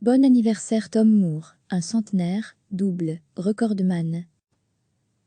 Bon anniversaire Tom Moore, un centenaire, double, recordman.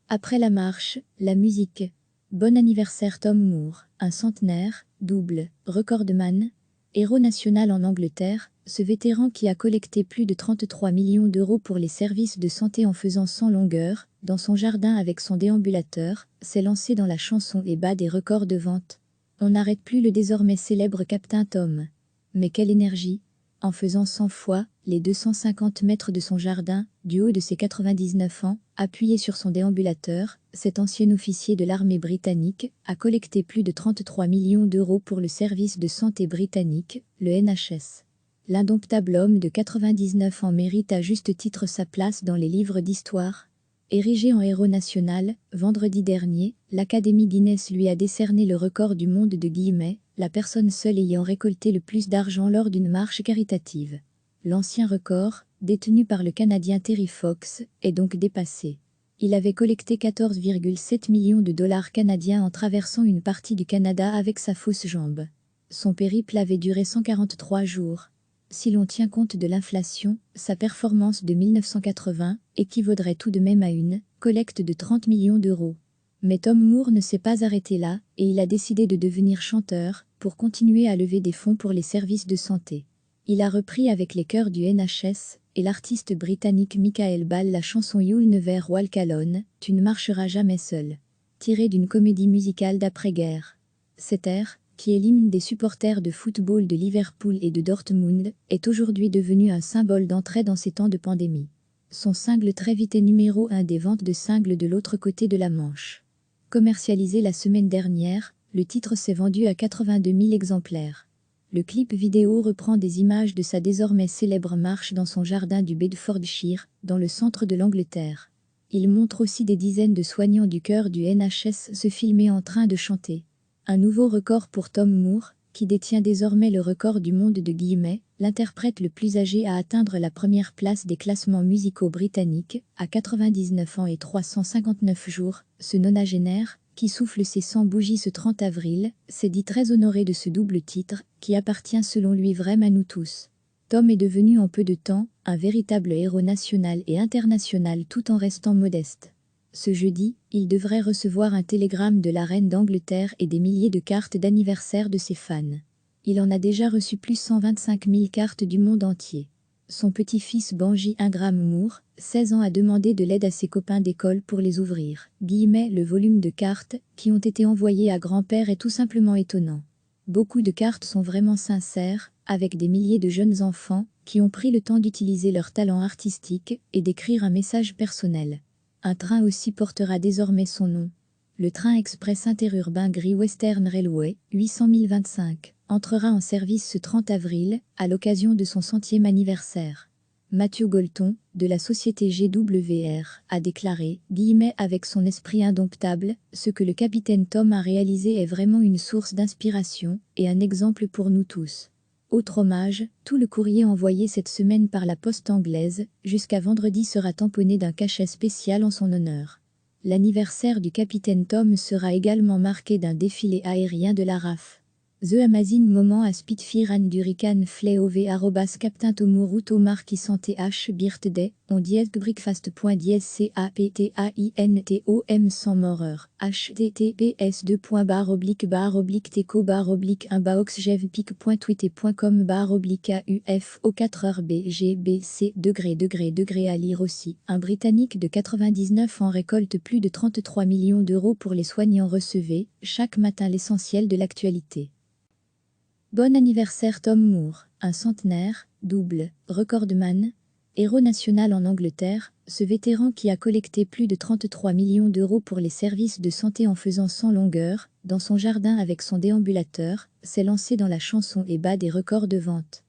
Après la marche, la musique. Bon anniversaire Tom Moore, un centenaire, double, recordman. Héros national en Angleterre, ce vétéran qui a collecté plus de 33 millions d'euros pour les services de santé en faisant sans longueur, dans son jardin avec son déambulateur, s'est lancé dans la chanson et bat des records de vente. On n'arrête plus le désormais célèbre Captain Tom. Mais quelle énergie! En faisant 100 fois les 250 mètres de son jardin, du haut de ses 99 ans, appuyé sur son déambulateur, cet ancien officier de l'armée britannique a collecté plus de 33 millions d'euros pour le service de santé britannique, le NHS. L'indomptable homme de 99 ans mérite à juste titre sa place dans les livres d'histoire. Érigé en héros national, vendredi dernier, l'Académie Guinness lui a décerné le record du monde de « la personne seule ayant récolté le plus d'argent lors d'une marche caritative ». L'ancien record, détenu par le Canadien Terry Fox, est donc dépassé. Il avait collecté 14,7 millions de dollars canadiens en traversant une partie du Canada avec sa fausse jambe. Son périple avait duré 143 jours. Si l'on tient compte de l'inflation, sa performance de 1980 équivaudrait tout de même à une collecte de 30 millions d'euros. Mais Tom Moore ne s'est pas arrêté là, et il a décidé de devenir chanteur, pour continuer à lever des fonds pour les services de santé. Il a repris avec les chœurs du NHS et l'artiste britannique Michael Ball la chanson You'll Never Walk Alone, Tu ne marcheras jamais seul, tirée d'une comédie musicale d'après-guerre. Cet air, qui est l'hymne des supporters de football de Liverpool et de Dortmund, est aujourd'hui devenu un symbole d'entraide en ces temps de pandémie. Son single très vite est numéro 1 des ventes de singles de l'autre côté de la Manche. Commercialisé la semaine dernière, le titre s'est vendu à 82 000 exemplaires. Le clip vidéo reprend des images de sa désormais célèbre marche dans son jardin du Bedfordshire, dans le centre de l'Angleterre. Il montre aussi des dizaines de soignants du cœur du NHS se filmer en train de chanter. Un nouveau record pour Tom Moore, qui détient désormais le record du monde de « l'interprète le plus âgé à atteindre la première place des classements musicaux britanniques, à 99 ans et 359 jours, ce nonagénaire, qui souffle ses 100 bougies ce 30 avril, s'est dit très honoré de ce double titre, qui appartient selon lui vraiment à nous tous. Tom est devenu en peu de temps un véritable héros national et international tout en restant modeste. Ce jeudi, il devrait recevoir un télégramme de la reine d'Angleterre et des milliers de cartes d'anniversaire de ses fans. Il en a déjà reçu plus de 125 000 cartes du monde entier. Son petit-fils Benji Ingram Moore, 16 ans, a demandé de l'aide à ses copains d'école pour les ouvrir. Le volume de cartes qui ont été envoyées à grand-père est tout simplement étonnant. Beaucoup de cartes sont vraiment sincères, avec des milliers de jeunes enfants qui ont pris le temps d'utiliser leur talent artistique et d'écrire un message personnel. Un train aussi portera désormais son nom. Le train express interurbain Great Western Railway, 800 025, entrera en service ce 30 avril, à l'occasion de son 100e anniversaire. Matthew Golton, de la société GWR, a déclaré, avec son esprit indomptable, ce que le capitaine Tom a réalisé est vraiment une source d'inspiration et un exemple pour nous tous. Autre hommage, tout le courrier envoyé cette semaine par la poste anglaise, jusqu'à vendredi, sera tamponné d'un cachet spécial en son honneur. L'anniversaire du capitaine Tom sera également marqué d'un défilé aérien de la RAF. The Amazing Moment à Spitfire and Hurricane Flaov @Captain Tomuru Tomar qui santé H birthday on breakfast.captaintom sans moreur https://teco/1/teco/pic.tweeter.com/AUF au 4h BGBC degré à lire aussi. Un Britannique de 99 ans récolte plus de 33 millions d'euros pour les soignants. Recevez chaque matin l'essentiel de l'actualité. Bon anniversaire Tom Moore, un centenaire, double, recordman. Héros national en Angleterre, ce vétéran qui a collecté plus de 33 millions d'euros pour les services de santé en faisant sans longueur, dans son jardin avec son déambulateur, s'est lancé dans la chanson et bat des records de vente.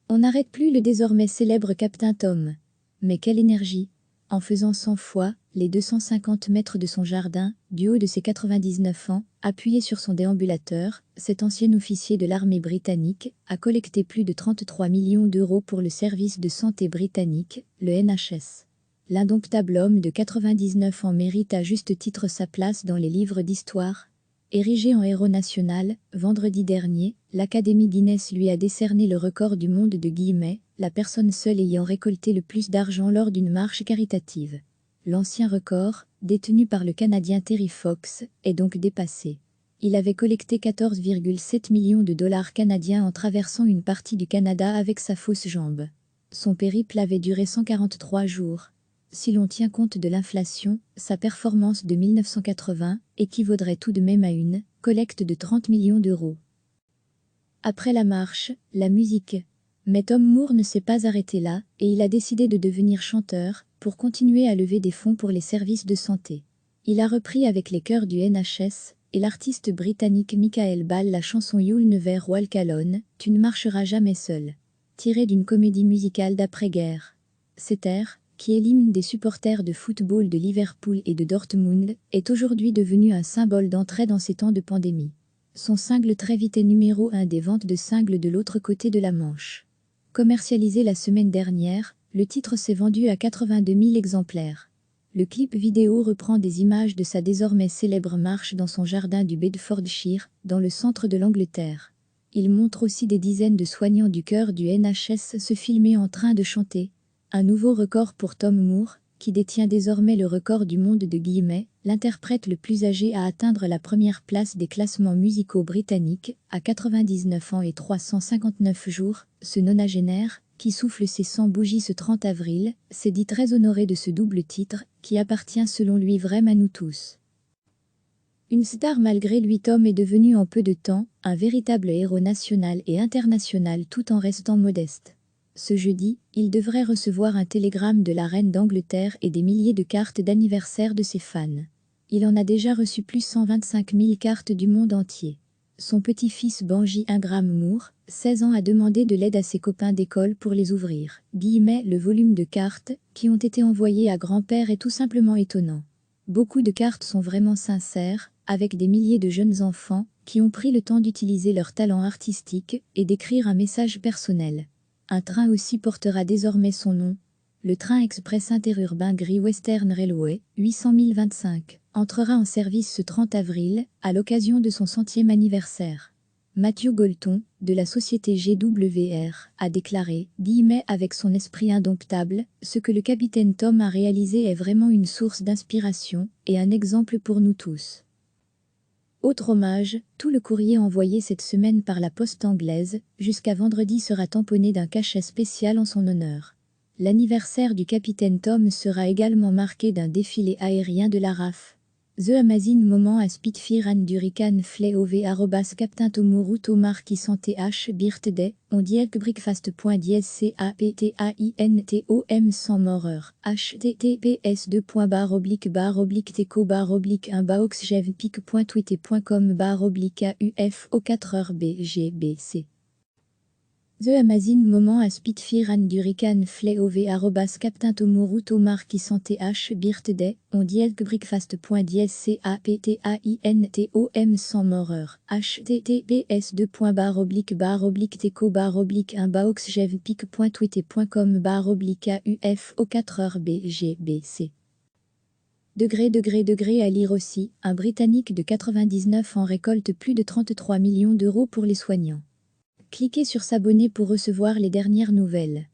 On n'arrête plus le désormais célèbre Captain Tom. Mais quelle énergie! En faisant 100 fois les 250 mètres de son jardin, du haut de ses 99 ans, appuyé sur son déambulateur, cet ancien officier de l'armée britannique a collecté plus de 33 millions d'euros pour le service de santé britannique, le NHS. L'indomptable homme de 99 ans mérite à juste titre sa place dans les livres d'histoire. Érigé en héros national, vendredi dernier, l'Académie Guinness lui a décerné le record du monde de la personne seule ayant récolté le plus d'argent lors d'une marche caritative. L'ancien record, détenu par le Canadien Terry Fox, est donc dépassé. Il avait collecté 14,7 millions de dollars canadiens en traversant une partie du Canada avec sa fausse jambe. Son périple avait duré 143 jours. Si l'on tient compte de l'inflation, sa performance de 1980 équivaudrait tout de même à une collecte de 30 millions d'euros. Après la marche, la musique. Mais Tom Moore ne s'est pas arrêté là, et il a décidé de devenir chanteur, pour continuer à lever des fonds pour les services de santé. Il a repris avec les chœurs du NHS, et l'artiste britannique Michael Ball la chanson You'll Never Walk Alone, Tu ne marcheras jamais seul, tirée d'une comédie musicale d'après-guerre. Cet air, qui est l'hymne des supporters de football de Liverpool et de Dortmund, est aujourd'hui devenu un symbole d'entraide dans ces temps de pandémie. Son single très vite est numéro 1 des ventes de singles de l'autre côté de la Manche. Commercialisé la semaine dernière, le titre s'est vendu à 82 000 exemplaires. Le clip vidéo reprend des images de sa désormais célèbre marche dans son jardin du Bedfordshire, dans le centre de l'Angleterre. Il montre aussi des dizaines de soignants du cœur du NHS se filmer en train de chanter. Un nouveau record pour Tom Moore, qui détient désormais le record du monde de guillemets, l'interprète le plus âgé à atteindre la première place des classements musicaux britanniques, à 99 ans et 359 jours, ce nonagénaire, qui souffle ses 100 bougies ce 30 avril, s'est dit très honoré de ce double titre, qui appartient selon lui vraiment à nous tous. Une star malgré lui, Tom est devenu en peu de temps un véritable héros national et international tout en restant modeste. Ce jeudi, il devrait recevoir un télégramme de la reine d'Angleterre et des milliers de cartes d'anniversaire de ses fans. Il en a déjà reçu plus de 125 000 cartes du monde entier. Son petit-fils Benji Ingram Moore, 16 ans, a demandé de l'aide à ses copains d'école pour les ouvrir. Le volume de cartes qui ont été envoyées à grand-père est tout simplement étonnant. Beaucoup de cartes sont vraiment sincères, avec des milliers de jeunes enfants qui ont pris le temps d'utiliser leur talent artistique et d'écrire un message personnel. Un train aussi portera désormais son nom. Le train express interurbain Great Western Railway, 800 025, entrera en service ce 30 avril, à l'occasion de son 100e anniversaire. Matthew Golton, de la société GWR, a déclaré, avec son esprit indomptable, ce que le capitaine Tom a réalisé est vraiment une source d'inspiration et un exemple pour nous tous. Autre hommage, tout le courrier envoyé cette semaine par la poste anglaise, jusqu'à vendredi, sera tamponné d'un cachet spécial en son honneur. L'anniversaire du capitaine Tom sera également marqué d'un défilé aérien de la RAF. The Amazing Moment à Spitfire and Hurricane Fly @Captain Tomuru Tomar qui santé H Birthday, on dit que breakfast.dscaptaintom sans moreur, https://teco-1.baroblique.tweeter.com/uf au 4h BGBC. The Amazing Moment à Spitfire and Hurricane Fly @Captain Tomuru Tomar qui santé H Birthday, on dit que breakfast.dscaptaintom sans moreur, https://teco-1.baroblique.tweeter.com/uf au 4h BGBC. Degré à lire aussi, un Britannique de 99 ans récolte plus de 33 millions d'euros pour les soignants. Cliquez sur s'abonner pour recevoir les dernières nouvelles.